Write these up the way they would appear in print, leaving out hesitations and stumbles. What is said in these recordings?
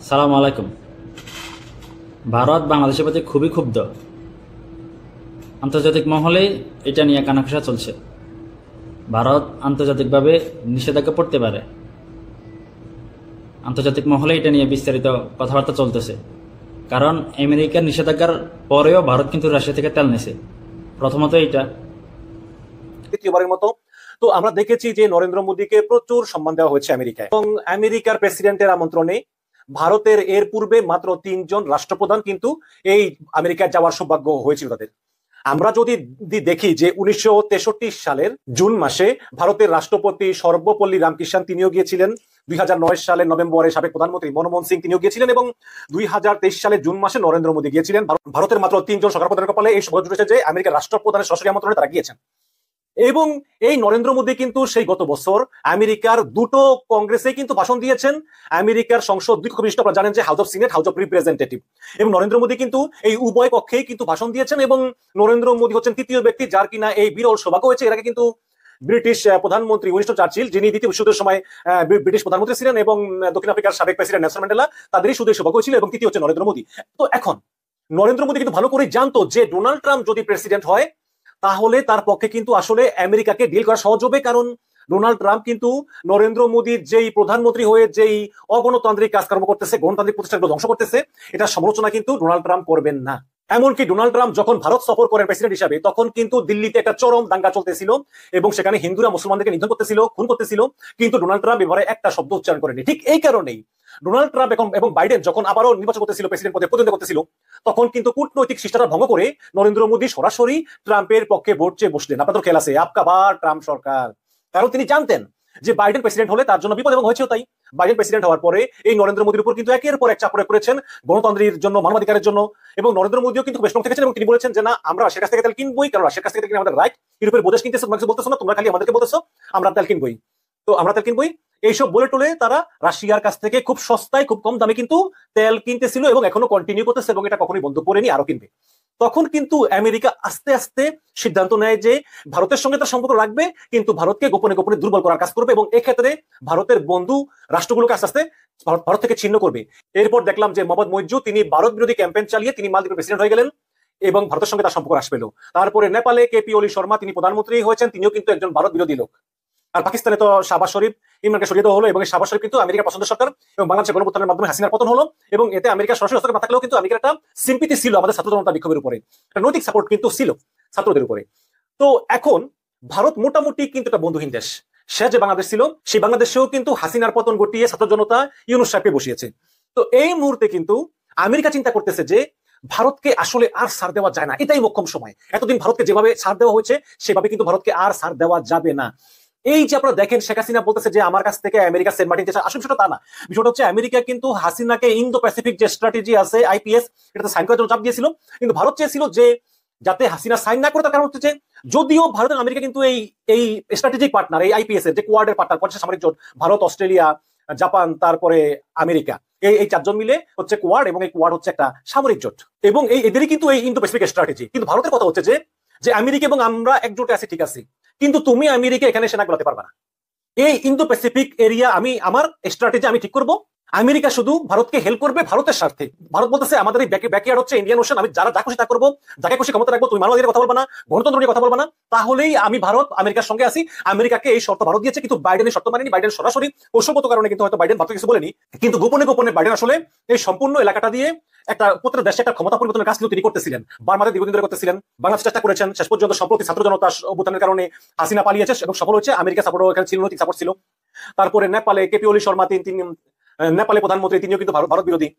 সালাম আলাইকুম। ভারত বাংলাদেশের প্রতি খুবই ক্ষুব্ধ। আন্তর্জাতিক মহলে এটা নিয়ে কানাঘুষা চলছে। ভারত আন্তর্জাতিকভাবে নিষেধাজ্ঞা পড়তে পারে। আন্তর্জাতিক মহলে এটা নিয়ে বিস্তারিত কথাবার্তা চলতেছে। কারণ আমেরিকার নিষেধাজ্ঞার পরেও ভারত কিন্তু রাশিয়া থেকে তেল নিছে। প্রথমত এটা তৃতীয়বারের মতো তো আমরা দেখেছি যে নরেন্দ্র মোদীকে প্রচুর সম্মান দেওয়া হয়েছে আমেরিকায়, এবং আমেরিকার প্রেসিডেন্টের আমন্ত্রণে ভারতের এর পূর্বে মাত্র 3জন রাষ্ট্রপ্রধান কিন্তু এই আমেরিকায় যাওয়ার সৌভাগ্য হয়েছিল তাদের। আমরা যদি দেখি যে 1963 সালের জুন মাসে ভারতের রাষ্ট্রপতি সর্বপল্লী রামকৃষ্ণন তিনিও গিয়েছিলেন, 2009 সালের নভেম্বরে সাবেক প্রধানমন্ত্রী মনমোহন সিং তিনিও গিয়েছিলেন, এবং 2023 সালের জুন মাসে নরেন্দ্র মোদী গিয়েছিলেন। ভারতের মাত্র 3জন সরকার প্রধানের কপালে এই সৌভাগ্য জুটেছে যে আমেরিকার রাষ্ট্রপ্রধানের সরাসরি আমন্ত্রণে তারা গিয়েছেন। এবং এই নরেন্দ্র মোদী কিন্তু সেই গত বছর আমেরিকার দুটো কংগ্রেসে কিন্তু ভাষণ দিয়েছেন। আমেরিকার সংসদ দুই কক্ষ বিশিষ্ট, আপনারা জানেন যে house of senate, house of representative, এবং নরেন্দ্র মোদী কিন্তু এই উভয় কক্ষেই কিন্তু ভাষণ দিয়েছেন। এবং নরেন্দ্র মোদী হচ্ছেন তৃতীয় ব্যক্তি যার কিনা এই বিরল সৌভাগ্য হয়েছে। এর আগে কিন্তু ব্রিটিশ প্রধানমন্ত্রী উইনস্টন চার্চিল, যিনি দ্বিতীয় বিশ্বযুদ্ধের সময় ব্রিটিশ প্রধানমন্ত্রী ছিলেন, এবং দক্ষিণ আফ্রিকার সাবেক প্রেসিডেন্ট নেলসন ম্যান্ডেলা, তাদেরই শুধু সৌভাগ্য ছিল। এবং তৃতীয় হচ্ছে নরেন্দ্র মোদী। তো এখন নরেন্দ্র মোদী কিন্তু ভালো করে জানতো যে ডোনাল্ড ট্রাম্প যদি প্রেসিডেন্ট হয় তাহলে তার পক্ষে কিন্তু আসলে আমেরিকাকে ডিল করা সহজ হবে। কারণ ডোনাল্ড ট্রাম্প কিন্তু নরেন্দ্র মোদীর যেই প্রধানমন্ত্রী হয়ে যেই অগণতান্ত্রিক কাজকর্ম করতেছে, গণতান্ত্রিক প্রতিষ্ঠানগুলো ধ্বংস করতেছে, এটা সমালোচনা কিন্তু ডোনাল্ড ট্রাম্প করবেন না। এমনকি ডোনাল্ড ট্রাম্প যখন ভারত সফর করেন প্রেসিডেন্ট হিসাবে, তখন কিন্তু দিল্লিতে একটা চরম দাঙ্গা চলতেছিল, এবং সেখানে হিন্দুরা মুসলমানদেরকে নিধন করতেছিল, খুন করতেছিল, কিন্তু ডোনাল্ড ট্রাম্প এবারে একটা শব্দ উচ্চারণ করেনি। ঠিক এই কারণেই ডোনাল্ড ট্রাম্প এবং বাইডেন যখন আবারও নির্বাচন করতেছিল, প্রেসিডেন্ট পদে প্রতিদ্বন্দ্বিতা করতেছিল, তখন কিন্তু কূটনৈতিক শিষ্টাচার ভঙ্গ করে নরেন্দ্র মোদী সরাসরি ট্রাম্পের পক্ষে ভোট চেয়ে বসলেন। আপনাদের খেয়াল আছে, আপকা বার ট্রাম্প সরকার। কারণ তিনি জানতেন যে বাইডেন প্রেসিডেন্ট হলে তার জন্য বিপদ, এবং হয়েছেও তাই। বাইডেন প্রেসিডেন্ট হওয়ার পরে এই নরেন্দ্র মোদীর উপর কিন্তু একের পর এক চাপ প্রয়োগ করেছেন গণতন্ত্রের জন্য, মানবাধিকারের জন্য। এবং নরেন্দ্র মোদীও কিন্তু বেশ নক থেকেছেন, এবং তিনি বলেছেন যে না, আমরা রাশিয়ার কাছ থেকে তেল কিনবই, কারণ রাশিয়ার কাছ থেকে কিনে আমাদের রাইট। ইউরোপের বোঝাস কিনতেছে, তোমরা কিছু বলতেছো না, তোমরা খালি আমাদেরকে বলতেছো আমরা তেল কিনবই, তো আমরা তেল কিনবই। এইসব বলে টলে তারা রাশিয়ার কাছ থেকে খুব সস্তায়, খুব কম দামে কিন্তু তেল কিনতেছিল, এবং এখনো কন্টিনিউ করতেছে, এবং এটা কখনোই বন্ধ করেনি, আরো কিনবে। তখন কিন্তু আমেরিকা আস্তে আস্তে সিদ্ধান্ত নেয় যে ভারতের সঙ্গে তার সম্পর্ক রাখবে, কিন্তু ভারতকে গোপনে গোপনে দুর্বল করার কাজ করবে, এবং এক্ষেত্রে ভারতের বন্ধু রাষ্ট্রগুলোকে আস্তে আস্তে ভারত থেকে ছিন্ন করবে। এরপর দেখলাম যে মোহাম্মদ মইজু, তিনি ভারত বিরোধী ক্যাম্পেইন চালিয়ে তিনি মালদ্বীপের প্রেসিডেন্ট হয়ে গেলেন, এবং ভারতের সঙ্গে তার সম্পর্ক হ্রাস পেল। তারপরে নেপালে কেপি ওলি শর্মা, তিনি প্রধানমন্ত্রী হয়েছেন, তিনিও কিন্তু একজন ভারত বিরোধী লোক। আর পাকিস্তানে তো শাহবাজ শরীফ, ইমরানকে সরিয়ে দেওয়া হলো, এবং শাহবাজ শরীফ কিন্তু আমেরিকার পছন্দের সরকার, এবং বাংলাদেশের গণপ্রত্যানের মাধ্যমে হাসিনার পতন হলো। এবং এতে আমেরিকার সরাসরি হস্তক্ষেপ না থাকলেও কিন্তু আমেরিকার একটা সিম্পিতি ছিল আমাদের ছাত্র জনতা বিক্ষোভের উপরে, একটা নৈতিক সাপোর্ট কিন্তু ছিল ছাত্রদের উপরে। তো এখন ভারত মোটামুটি কিন্তু একটা বন্ধুহীন দেশ। সে যে বাংলাদেশ ছিল, সেই বাংলাদেশেও কিন্তু হাসিনার পতন ঘটিয়ে ছাত্র জনতা ইউনূস সাহেবকে বসিয়েছে। তো এই মুহূর্তে কিন্তু আমেরিকা চিন্তা করতেছে যে ভারতকে আসলে আর ছাড় দেওয়া যায় না, এটাই মোক্ষম সময়। এতদিন ভারতকে যেভাবে ছাড় দেওয়া হয়েছে সেভাবে কিন্তু ভারতকে আর ছাড় দেওয়া যাবে না। এই যে আপনারা দেখেন, শেখ হাসিনা বলতেছে যে আমার কাছ থেকে আমেরিকা সেন্ট মার্টিন চায়, আসলে বিষয়টা তা না। বিষয়টা হচ্ছে আমেরিকা কিন্তু হাসিনাকে ইন্দো প্যাসিফিক যে স্ট্র্যাটেজি আছে আইপিএস, এটাতে সাইন করার জন্য চাপ দিয়েছিল, কিন্তু ভারত চেয়েছিল যে যাতে হাসিনা সাইন না করে। তার কারণ হচ্ছে যদিও ভারত এবং আমেরিকা কিন্তু এই স্ট্র্যাটেজিক পার্টনার, এই আইপিএস এর যে কোয়াডের পার্টনার, পঞ্চাশ সামরিক জোট, ভারত, অস্ট্রেলিয়া, জাপান, তারপরে আমেরিকা, এই চারজন মিলে হচ্ছে কোয়াড, এবং এই কোয়াড হচ্ছে একটা সামরিক জোট, এবং এদেরই কিন্তু এই ইন্দো প্যাসিফিক স্ট্র্যাটেজি। কিন্তু ভারতের কথা হচ্ছে যে আমেরিকা এবং আমরা একজোটে আছি, ঠিক আছে, কিন্তু তুমি আমেরিকা এখানে সেনা গুলাতে পারবা না। এই ইন্দো প্যাসিফিক এরিয়া আমি আমার স্ট্র্যাটেজি আমি ঠিক করব, আমেরিকা শুধু ভারতকে হেল্প করবে ভারতের স্বার্থে। ভারত বলতেছে আমাদের এই ব্যাকইয়ার্ড হচ্ছে ইন্ডিয়ান ওশান, আমি যা খুশি তা করবো, যাকে খুশি ক্ষমতা রাখবো, তুমি মানবাধিকারের কথা বলবা না, গণতন্ত্র নিয়ে কথা বলবা না, তাহলেই আমি ভারত আমেরিকার সঙ্গে আছি। আমেরিকাকে এই শর্ত ভারত দিয়েছে, কিন্তু বাইডেনের শর্ত মানেনি। বাইডেন সরাসরি কৌশলগত কারণে কিন্তু হয়তো বাইডেন ভারতকে কিছু বলেনি, কিন্তু গোপনে গোপনে বাইডেন আসলে এই সম্পূর্ণ এলাকাটা দিয়ে একটা প্রত্যেক দেশে একটা ক্ষমতা পরিবর্তনের কাজ কিন্তু তিনি করতেছিলেন, বার্মাতে দীর্ঘদিন ধরে করতেছিলেন, বাংলাদেশ চেষ্টা করেছেন। শেষ পর্যন্ত সম্প্রতি ছাত্র জনতা অভ্যুত্থানের কারণে হাসিনা পালিয়েছে এবং সফল হয়েছে। আমেরিকা সাপোর্টও এখানে ছিল, নৈতিক সাপোর্ট ছিল। তারপরে নেপালে কেপি ওলি শর্মা, তিনি নেপালে প্রধানমন্ত্রী, তিনিও কিন্তু ভারত বিরোধী।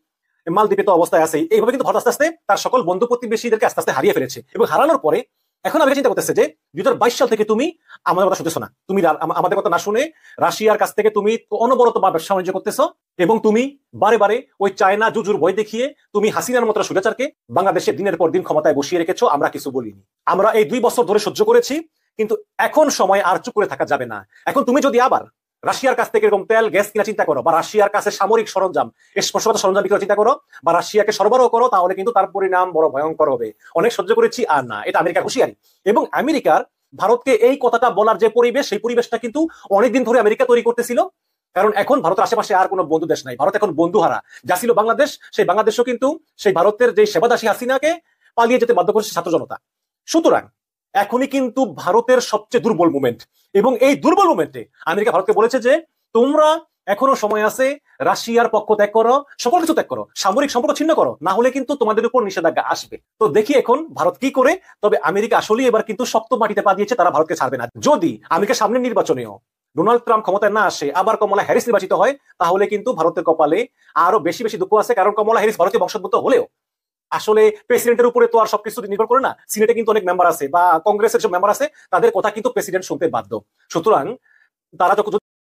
মালদ্বীপে তো অবস্থায় আছে। এইভাবে কিন্তু ভারত আস্তে আস্তে তার সকল বন্ধু প্রতিবেশীদেরকে আস্তে আস্তে হারিয়ে ফেলেছে, এবং হারানোর পরে এখন আমেরিকা চিন্তা করতেছে যে 2022 সাল থেকে তুমি আমাদের কথা শুনতেছো না, তুমি আমাদের কথা না শুনে রাশিয়ার কাছ থেকে তুমি অনবরত ব্যবসা বাণিজ্য করতেছো, এবং তুমি বারে বারে ওই চায়না জুজুর ভয় দেখিয়ে তুমি হাসিনার মতো স্বৈরাচারকে বাংলাদেশে দিনের পর দিন ক্ষমতায় বসিয়ে রেখেছো। আমরা কিছু বলিনি, আমরা এই 2 বছর ধরে সহ্য করেছি, কিন্তু এখন সময় আর চুপ করে থাকা যাবে না। এখন তুমি যদি আবার রাশিয়ার কাছ থেকে এরকম তেল গ্যাস কিনা চিন্তা করো, বা রাশিয়ার কাছে সামরিক সরঞ্জাম, স্পর্শগত সরঞ্জাম বিক্রি চিন্তা করো, বা রাশিয়াকে সরবরাহ করো, তাহলে কিন্তু তার পরিণাম বড় ভয়ঙ্কর হবে। অনেক সহ্য করেছি, আর না, এটা আমেরিকার হুঁশিয়ারি। এবং আমেরিকার ভারতকে এই কথাটা বলার যে পরিবেশ, সেই পরিবেশটা কিন্তু অনেকদিন ধরে আমেরিকা তৈরি করতেছিল, কারণ এখন ভারতের আশেপাশে আর কোনো বন্ধু দেশ নাই, ভারত এখন বন্ধুহারা। যা ছিল বাংলাদেশ, সেই বাংলাদেশও কিন্তু সেই ভারতের যে সেবাদাসী হাসিনাকে পালিয়ে যেতে বাধ্য করেছে ছাত্র জনতা। সুতরাং এখনই কিন্তু ভারতের সবচেয়ে দুর্বল মুভমেন্ট, এবং এই দুর্বল মুভমেন্টে আমেরিকা ভারতকে বলেছে যে তোমরা এখনো সময় আছে, রাশিয়ার পক্ষ ত্যাগ করো, সকল কিছু ত্যাগ করো, সামরিক সম্পর্ক ছিন্ন করো, না হলে কিন্তু তোমাদের উপর নিষেধাজ্ঞা আসবে। তো দেখি এখন ভারত কি করে। তবে আমেরিকা আসলেই এবার কিন্তু শক্ত মাটিতে পা দিয়েছে, তারা ভারতকে ছাড়বে না। যদি আমেরিকা সামনের নির্বাচনেও ডোনাল্ড ট্রাম্প ক্ষমতায় না আসে, আবার কমলা হ্যারিস নির্বাচিত হয়, তাহলে কিন্তু ভারতের কপালে আরো বেশি বেশি দুঃখ আছে। কারণ কমলা হ্যারিস ভারতীয় বংশোদ্ভূত হলেও আসলে প্রেসিডেন্টের উপরে তো আর সবকিছু নির্ভর করে না। সিনেটে কিন্তু অনেক মেম্বার আছে বা কংগ্রেসের সব মেম্বার আছে, তাদের কথা কিন্তু প্রেসিডেন্ট শুনতে বাধ্য। সুতরাং তারা যখন